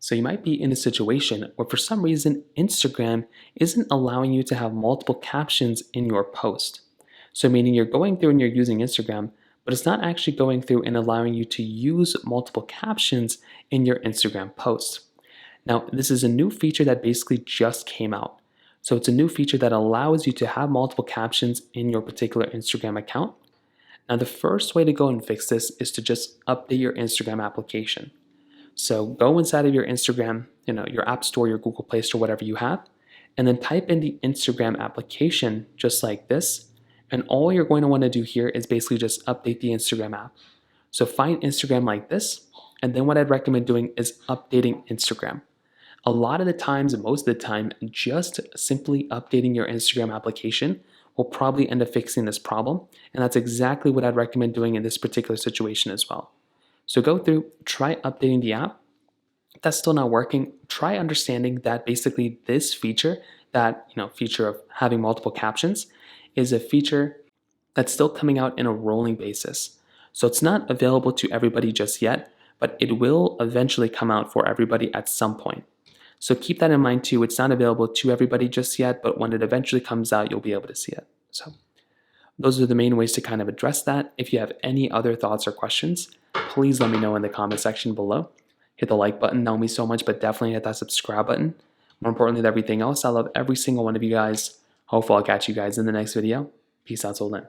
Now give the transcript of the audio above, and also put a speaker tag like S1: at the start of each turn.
S1: So you might be in a situation where for some reason Instagram isn't allowing you to have multiple captions in your post. So meaning you're going through and you're using Instagram, but it's not actually going through and allowing you to use multiple captions in your Instagram post. Now, this is a new feature that basically just came out. So it's a new feature that allows you to have multiple captions in your particular Instagram account. Now, the first way to go and fix this is to just update your Instagram application. So go inside of your Instagram, your App Store, your Google Play Store, whatever you have, and then type in the Instagram application just like this. And all you're going to want to do here is basically just update the Instagram app. So find Instagram like this, and then what I'd recommend doing is updating Instagram. A lot of the times, most of the time, just simply updating your Instagram application will probably end up fixing this problem. And that's exactly what I'd recommend doing in this particular situation as well. So go through, try updating the app. If that's still not working, try understanding that basically this feature, that feature of having multiple captions, is a feature that's still coming out in a rolling basis. So it's not available to everybody just yet, but it will eventually come out for everybody at some point. So keep that in mind too. It's not available to everybody just yet, but when it eventually comes out, you'll be able to see it. So those are the main ways to kind of address that. If you have any other thoughts or questions, please let me know in the comment section below. Hit the like button, that would mean so much, but definitely hit that subscribe button. More importantly than everything else, I love every single one of you guys. Hopefully I'll catch you guys in the next video. Peace out till then.